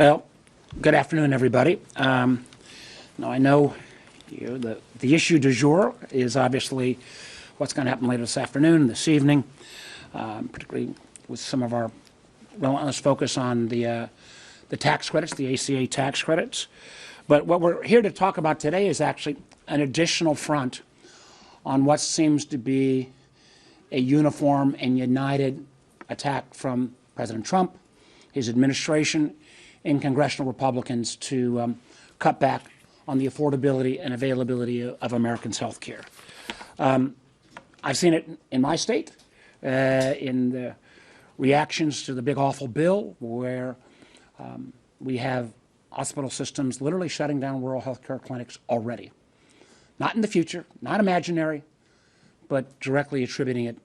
Well, good afternoon, everybody. Now, I know the issue du jour is obviously what's going to happen later this afternoon, this evening, particularly with some of our relentless focus on the tax credits, the ACA tax credits. But what we're here to talk about today is actually an additional front on what seems to be a uniform and united attack from President Trump, his administration, and congressional Republicans to cut back on the affordability and availability of Americans' health care. I've seen it in my state, in the reactions to the big awful bill, where we have hospital systems literally shutting down rural health care clinics already. Not in the future, not imaginary, but directly attributing it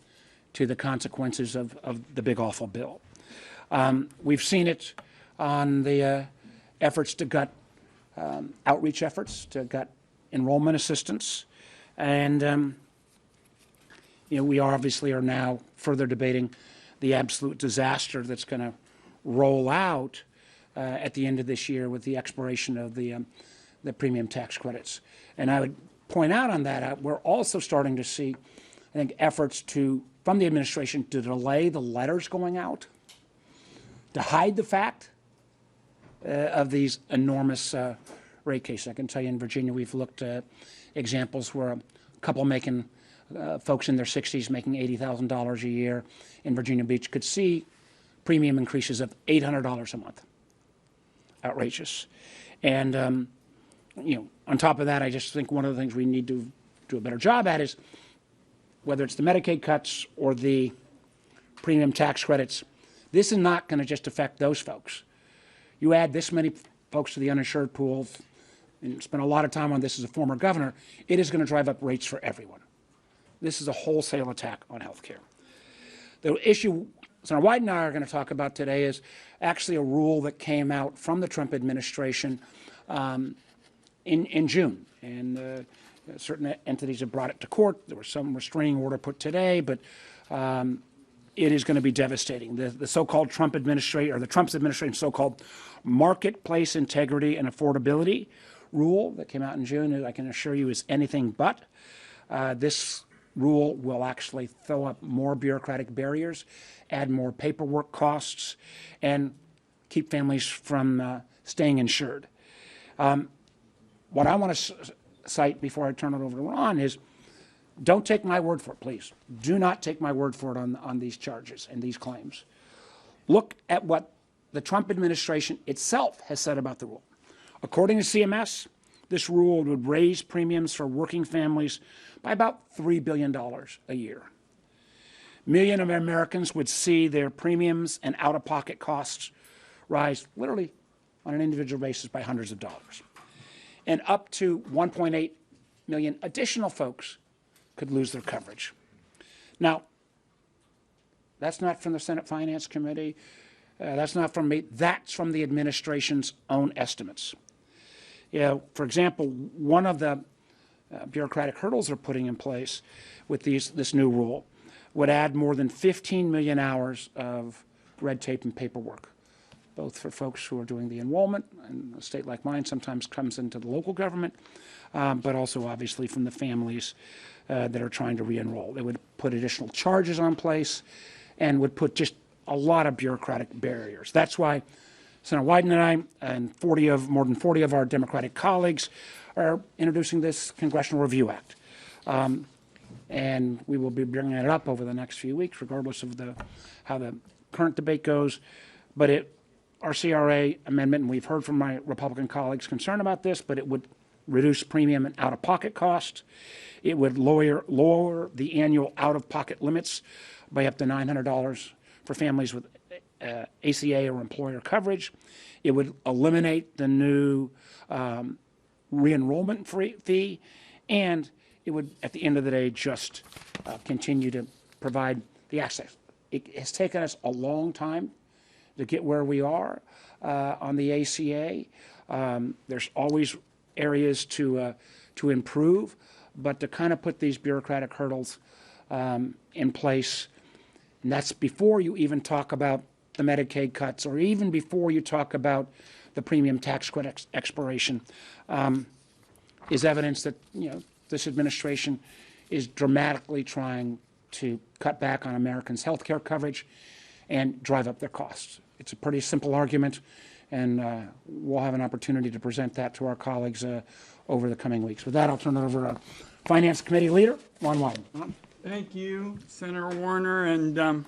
to the consequences of the big awful bill. We've seen it on the efforts to gut outreach efforts, to gut enrollment assistance. And, we obviously are now further debating the absolute disaster that's going to roll out at the end of this year with the expiration of the premium tax credits. And I would point out on that, we're also starting to see, I think, efforts from the administration to delay the letters going out, to hide the fact of these enormous rate cases. I can tell you in Virginia, we've looked at examples where a couple making, folks in their 60s making $80,000 a year in Virginia Beach could see premium increases of $800 a month. Outrageous. And, on top of that, I just think one of the things we need to do a better job at is, whether it's the Medicaid cuts or the premium tax credits, this is not going to just affect those folks. You add this many folks to the uninsured pools, and spent a lot of time on this as a former governor, it is going to drive up rates for everyone. This is a wholesale attack on health care. The issue Senator Wyden and I are going to talk about today is actually a rule that came out from the Trump administration in June. And certain entities have brought it to court. There was some restraining order put today, but it is going to be devastating. The so-called Trump administration, or the Trump's administration's so-called marketplace integrity and affordability rule that came out in June, I can assure you, is anything but. This rule will actually throw up more bureaucratic barriers, add more paperwork costs, and keep families from staying insured. What I want to cite before I turn it over to Ron is, don't take my word for it, please. Do not take my word for it on these charges and these claims. Look at what the Trump administration itself has said about the rule. According to CMS, this rule would raise premiums for working families by about $3 billion a year. Millions of Americans would see their premiums and out-of-pocket costs rise literally on an individual basis by hundreds of dollars. And up to 1.8 million additional folks could lose their coverage. Now, that's not from the Senate Finance Committee. That's not from me. That's from the administration's own estimates. For example, one of the bureaucratic hurdles they're putting in place with this new rule would add more than 15 million hours of red tape and paperwork, both for folks who are doing the enrollment, and a state like mine sometimes comes into the local government, but also obviously from the families that are trying to re-enroll. It would put additional charges on place and would put just a lot of bureaucratic barriers. That's why Senator Wyden and I and more than 40 of our Democratic colleagues are introducing this Congressional Review Act. And we will be bringing it up over the next few weeks, regardless of how the current debate goes. But our CRA amendment, and we've heard from my Republican colleagues concerned about this, but it would reduce premium and out-of-pocket costs. It would lower the annual out-of-pocket limits by up to $900 for families with ACA or employer coverage. It would eliminate the new re-enrollment fee, and it would, at the end of the day, just continue to provide the access. It has taken us a long time to get where we are on the ACA. There's always areas to improve, but to kind of put these bureaucratic hurdles in place, and that's before you even talk about the Medicaid cuts, or even before you talk about the premium tax credit expiration, is evidence that, this administration is dramatically trying to cut back on Americans' health care coverage and drive up their costs. It's a pretty simple argument, and we'll have an opportunity to present that to our colleagues over the coming weeks. With that, I'll turn it over to Finance Committee Leader, Ron Wyden. Thank you, Senator Warner, and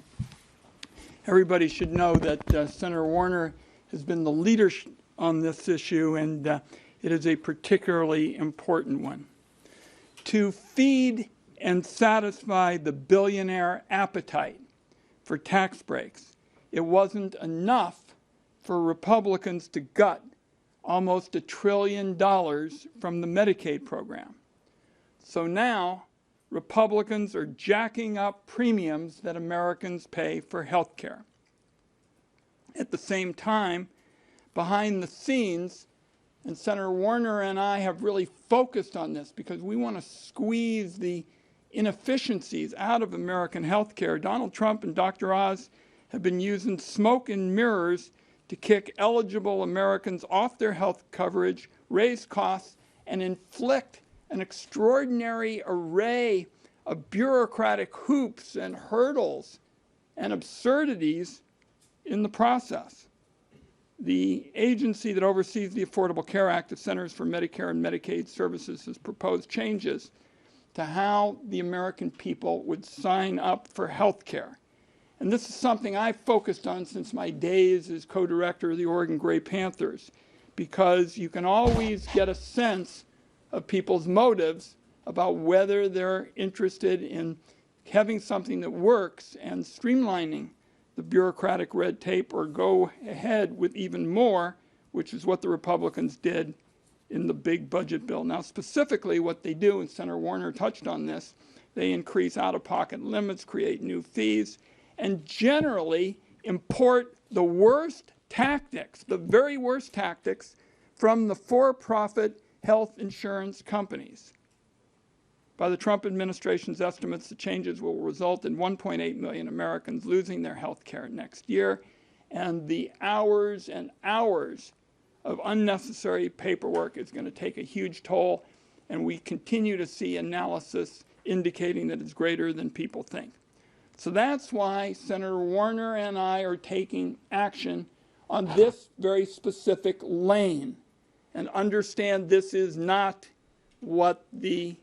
everybody should know that Senator Warner has been the leader on this issue, and it is a particularly important one. To feed and satisfy the billionaire appetite for tax breaks, it wasn't enough for Republicans to gut almost $1 trillion from the Medicaid program. So now, Republicans are jacking up premiums that Americans pay for health care. At the same time, behind the scenes, and Senator Warner and I have really focused on this because we want to squeeze the inefficiencies out of American health care. Donald Trump and Dr. Oz have been using smoke and mirrors to kick eligible Americans off their health coverage, raise costs, and inflict an extraordinary array of bureaucratic hoops and hurdles and absurdities in the process. The agency that oversees the Affordable Care Act, the Centers for Medicare and Medicaid Services, has proposed changes to how the American people would sign up for health care. And this is something I've focused on since my days as co-director of the Oregon Gray Panthers, because you can always get a sense of people's motives about whether they're interested in having something that works and streamlining the bureaucratic red tape, or go ahead with even more, which is what the Republicans did in the big budget bill. Now, specifically what they do, and Senator Warner touched on this, they increase out-of-pocket limits, create new fees, and generally import the worst tactics, the very worst tactics, from the for-profit health insurance companies. By the Trump administration's estimates, the changes will result in 1.8 million Americans losing their health care next year, and the hours and hours of unnecessary paperwork is going to take a huge toll, and we continue to see analysis indicating that it's greater than people think. So that's why Senator Warner and I are taking action on this very specific lane, and understand this is not what the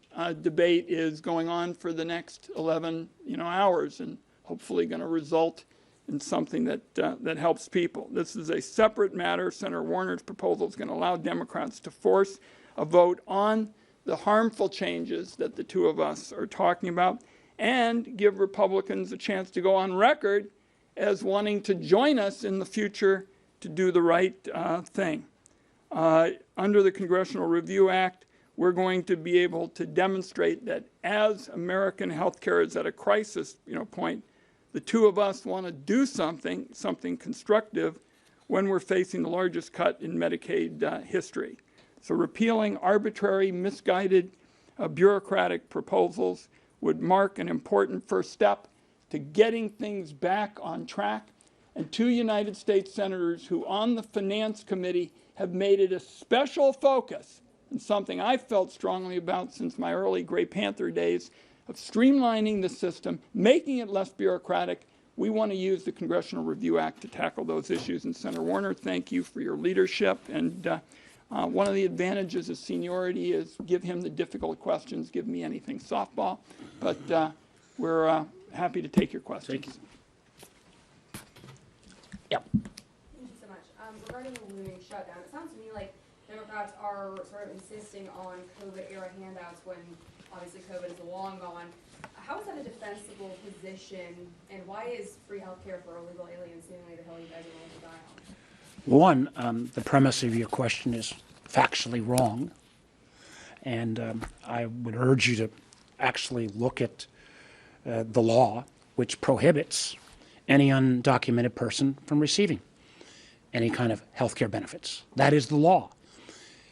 debate is going on for the next 11 hours, and hopefully going to result in something that helps people. This is a separate matter. Senator Warner's proposal is going to allow Democrats to force a vote on the harmful changes that the two of us are talking about, and give Republicans a chance to go on record as wanting to join us in the future to do the right thing. Under the Congressional Review Act, we're going to be able to demonstrate that as American health care is at a crisis point, the two of us want to do something constructive when we're facing the largest cut in Medicaid history. So repealing arbitrary, misguided bureaucratic proposals would mark an important first step to getting things back on track. And two United States senators who on the Finance Committee have made it a special focus, and something I've felt strongly about since my early Gray Panther days, of streamlining the system, making it less bureaucratic. We want to use the Congressional Review Act to tackle those issues. And Senator Warner, thank you for your leadership. And one of the advantages of seniority is give him the difficult questions, give me anything softball. But we're happy to take your questions. Thank you. Yep. Thank you so much. Regarding the looming shutdown, it sounds to me like Democrats are sort of insisting on COVID-era handouts when obviously COVID is long gone. How is that a defensible position, and why is free health care for illegal aliens seemingly the hill you guys are willing to die on? One, the premise of your question is factually wrong, and I would urge you to actually look at the law which prohibits any undocumented person from receiving any kind of health care benefits. That is the law.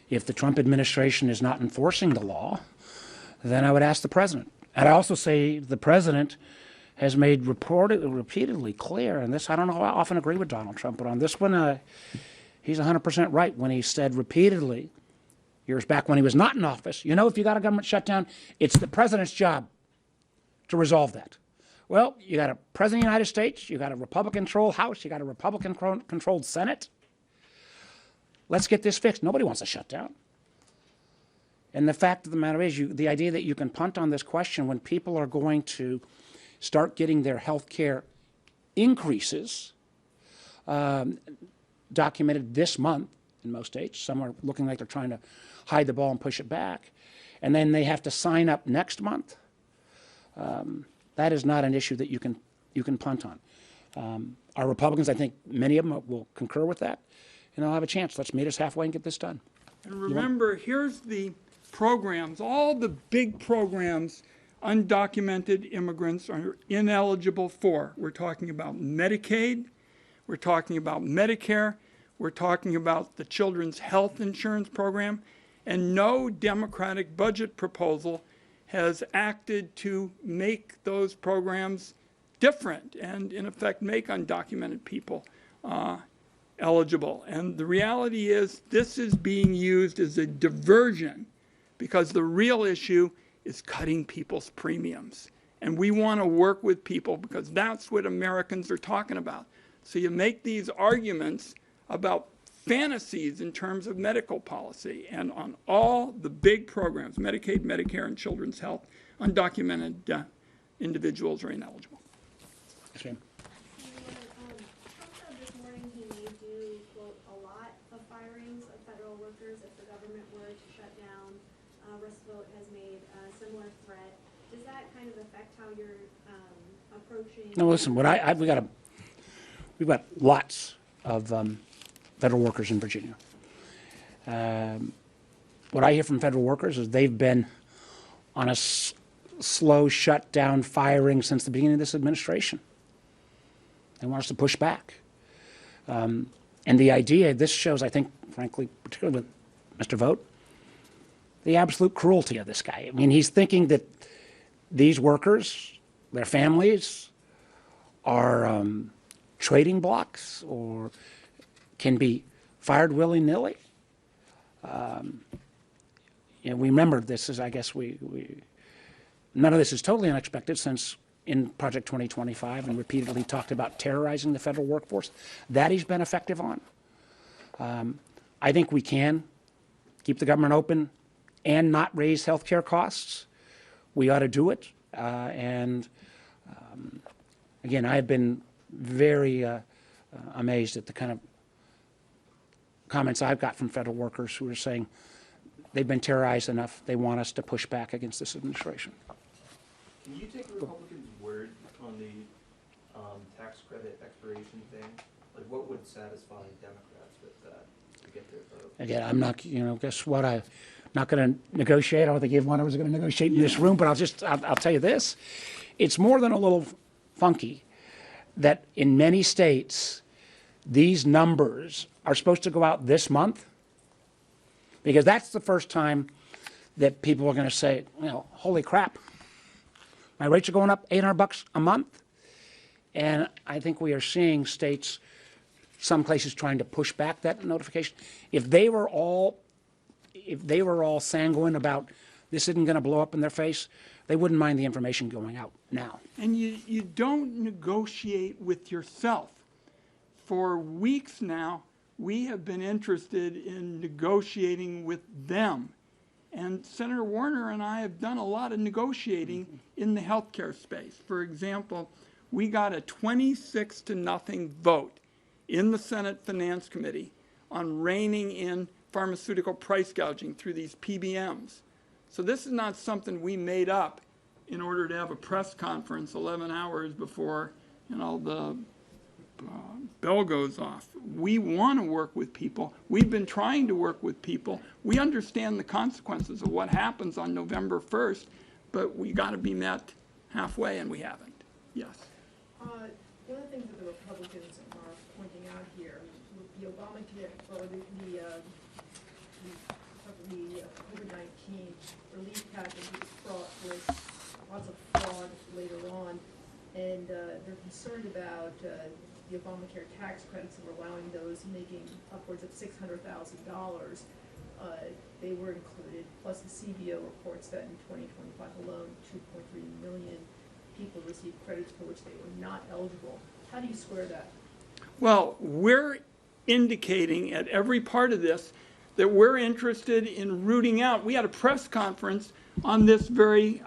If the Trump administration is not enforcing the law, then I would ask the president. And I also say the president has made repeatedly clear, and this I don't know, I often agree with Donald Trump, but on this one he's 100% right when he said repeatedly, years back when he was not in office, you know, if you got a government shutdown, it's the president's job to resolve that. Well, you got a president of the United States, you got a Republican-controlled House, you got a Republican-controlled Senate. Let's get this fixed. Nobody wants a shutdown. And the fact of the matter is, the idea that you can punt on this question when people are going to start getting their health care increases documented this month in most states. Some are looking like they're trying to hide the ball and push it back. And then they have to sign up next month. That is not an issue that you can punt on. Our Republicans, I think many of them will concur with that. And they'll have a chance. Let's meet us halfway and get this done. And remember, here's the programs, all the big programs undocumented immigrants are ineligible for. We're talking about Medicaid, we're talking about Medicare, we're talking about the Children's Health Insurance Program, and no Democratic budget proposal has acted to make those programs different and, in effect, make undocumented people eligible. And the reality is this is being used as a diversion because the real issue is cutting people's premiums. And we want to work with people because that's what Americans are talking about. So you make these arguments about fantasies in terms of medical policy, and on all the big programs, Medicaid, Medicare, and Children's Health, undocumented individuals are ineligible. Yes, ma'am. Trump said this morning he may do, quote, a lot of firings of federal workers if the government were to shut down. Roosevelt has made a similar threat. Does that kind of affect how you're approaching? No, listen, we've got lots of federal workers in Virginia. What I hear from federal workers is they've been on a slow shutdown firing since the beginning of this administration. They want us to push back. And the idea, this shows, I think, frankly, particularly with Mr. Vogt, the absolute cruelty of this guy. I mean, he's thinking that these workers, their families, are trading blocks or can be fired willy-nilly. We remember this is, I guess, none of this is totally unexpected since in Project 2025 and repeatedly talked about terrorizing the federal workforce. That he's been effective on. I think we can keep the government open and not raise health care costs. We ought to do it. Again, I have been very amazed at the kind of comments I've got from federal workers who are saying they've been terrorized enough, they want us to push back against this administration. Can you take the Republicans' word on the tax credit expiration thing? Like, what would satisfy Democrats with that to get their vote? Again, I'm not, guess what, I'm not going to negotiate. I don't think everyone was going to negotiate in this room, but I'll tell you this. It's more than a little funky that in many states, these numbers are supposed to go out this month, because that's the first time that people are going to say, holy crap, my rates are going up $800 a month. And I think we are seeing states, some places trying to push back that notification. If they were all sanguine about this isn't going to blow up in their face, they wouldn't mind the information going out now. And you don't negotiate with yourself. For weeks now, we have been interested in negotiating with them. And Senator Warner and I have done a lot of negotiating in the healthcare space. For example, we got a 26-0 vote in the Senate Finance Committee on reining in pharmaceutical price gouging through these PBMs. So this is not something we made up in order to have a press conference 11 hours before, the bell goes off. We want to work with people. We've been trying to work with people. We understand the consequences of what happens on November 1st, but we got to be met halfway, and we haven't. Yes. One of the things that the Republicans are pointing out here, the Obamacare, or the COVID-19 relief package is fraught with lots of fraud later on, and they're concerned about the the Obamacare tax credits and were allowing those making upwards of $600,000, they were included, plus the CBO reports that in 2025 alone, 2.3 million people received credits for which they were not eligible. How do you square that? Well, we're indicating at every part of this that we're interested in rooting out. We had a press conference on this very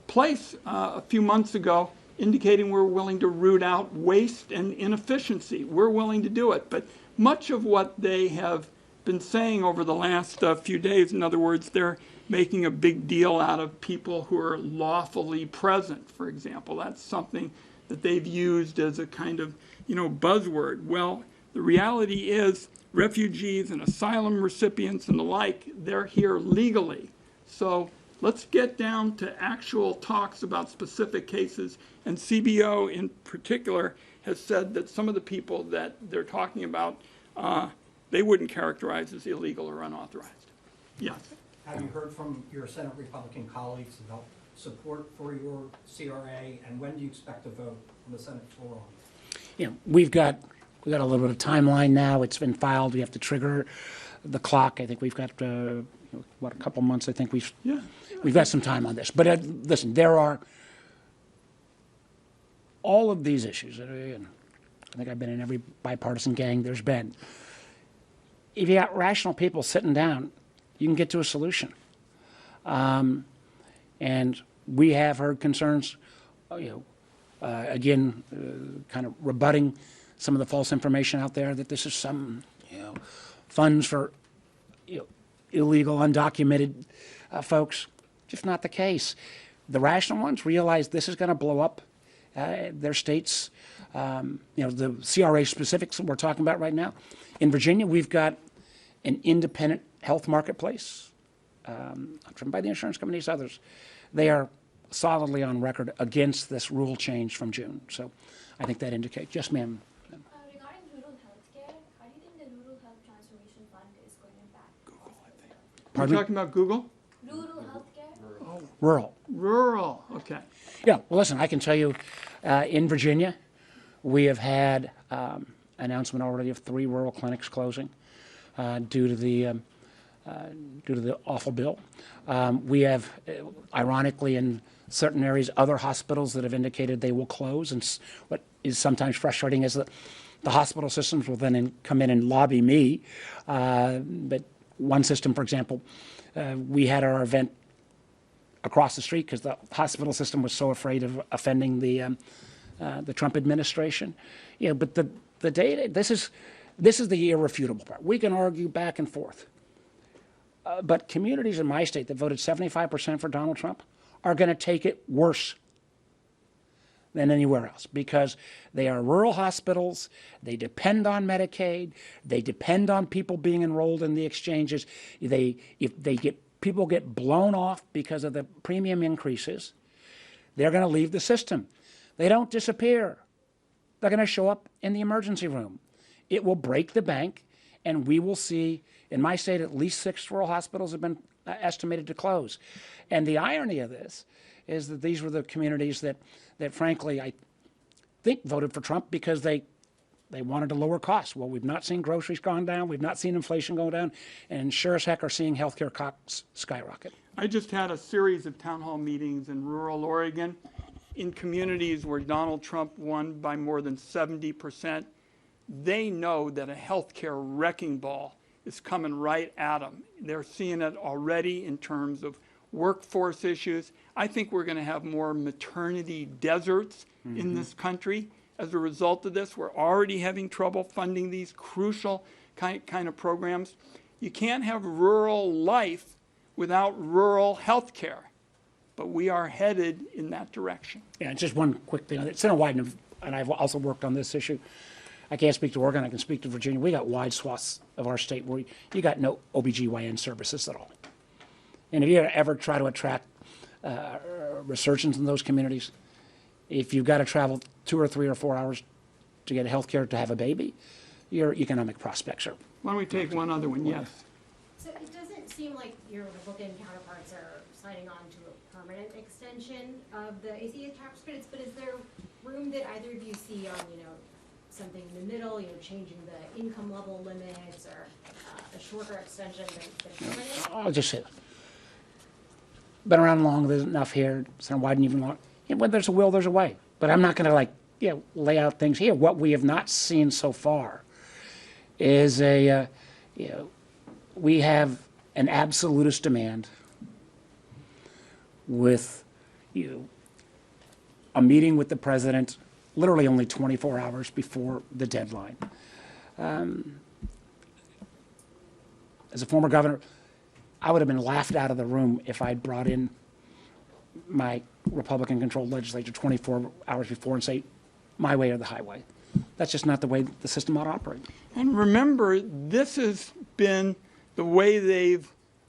place a few months ago, indicating we're willing to root out waste and inefficiency. We're willing to do it. But much of what they have been saying over the last few days, in other words, they're making a big deal out of people who are lawfully present, for example. That's something that they've used as a kind of, buzzword. Well, the reality is refugees and asylum recipients and the like, they're here legally. So let's get down to actual talks about specific cases. And CBO in particular has said that some of the people that they're talking about, they wouldn't characterize as illegal or unauthorized. Yes. Have you heard from your Senate Republican colleagues about support for your CRA, and when do you expect to vote on the Senate floor on it? We've got a little bit of timeline now. It's been filed. We have to trigger the clock. I think we've got, a couple months. I think we've got some time on this. But listen, there are all of these issues, and I think I've been in every bipartisan gang there's been. If you got rational people sitting down, you can get to a solution. And we have heard concerns, again, kind of rebutting some of the false information out there that this is some, funds for, illegal, undocumented folks. Just not the case. The rational ones realize this is going to blow up their states. The CRA specifics that we're talking about right now. In Virginia, we've got an independent health marketplace, driven by the insurance companies, others. They are solidly on record against this rule change from June. So I think that indicates. Yes, ma'am. Regarding rural healthcare, how do you think the Rural Health Transformation Fund is going to impact? You're talking about Google? Rural healthcare? Rural. Rural, okay. Yeah, well, listen, I can tell you, in Virginia, we have had announcement already of 3 rural clinics closing due to the awful bill. We have, ironically, in certain areas, other hospitals that have indicated they will close. And what is sometimes frustrating is that the hospital systems will then come in and lobby me. But one system, for example, we had our event across the street because the hospital system was so afraid of offending the Trump administration. But the data, this is the irrefutable part. We can argue back and forth. But communities in my state that voted 75% for Donald Trump are going to take it worse than anywhere else because they are rural hospitals, they depend on Medicaid, they depend on people being enrolled in the exchanges. If people get blown off because of the premium increases, they're going to leave the system. They don't disappear. They're going to show up in the emergency room. It will break the bank, and we will see, in my state, at least 6 rural hospitals have been estimated to close. And the irony of this is that these were the communities that frankly, I think voted for Trump because they wanted to lower costs. Well, we've not seen groceries gone down. We've not seen inflation go down. And sure as heck are seeing healthcare costs skyrocket. I just had a series of town hall meetings in rural Oregon in communities where Donald Trump won by more than 70%. They know that a healthcare wrecking ball is coming right at them. They're seeing it already in terms of workforce issues. I think we're going to have more maternity deserts in this country as a result of this. We're already having trouble funding these crucial kind of programs. You can't have rural life without rural health care, but we are headed in that direction. Yeah, just one quick thing. Senator Wyden, and I've also worked on this issue. I can't speak to Oregon, I can speak to Virginia. We got wide swaths of our state where you got no OBGYN services at all. And if you ever try to attract resurgence in those communities, if you've got to travel 2 or 3 or 4 hours to get health care to have a baby, your economic prospects are. Why don't we take one other one? Yes. So it doesn't seem like your Republican counterparts are signing on to a permanent extension of the ACA tax credits, but is there room that either of you see on, something in the middle, changing the income level limits or a shorter extension than permanent? I'll just say, been around long, there's enough here, Senator Wyden even long. When there's a will, there's a way. But I'm not going to lay out things here. What we have not seen so far is we have an absolutist demand with a meeting with the president literally only 24 hours before the deadline. As a former governor, I would have been laughed out of the room if I'd brought in my Republican-controlled legislature 24 hours before and say, my way or the highway. That's just not the way the system ought to operate. And remember, this has been the way they've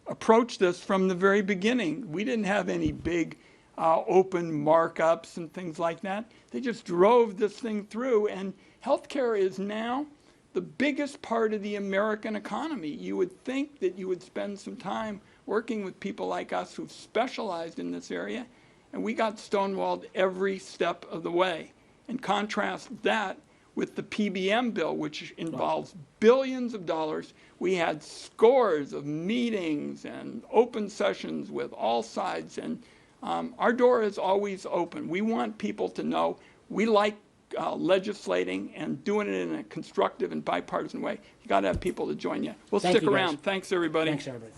approached this from the very beginning. We didn't have any big open markups and things like that. They just drove this thing through, and healthcare is now the biggest part of the American economy. You would think that you would spend some time working with people like us who've specialized in this area, and we got stonewalled every step of the way. And contrast that with the PBM bill, which involves billions of dollars. We had scores of meetings and open sessions with all sides, and our door is always open. We want people to know we like legislating and doing it in a constructive and bipartisan way. You got to have people to join you. We'll Thank stick you, guys. around. Thanks, everybody. Thanks, everybody.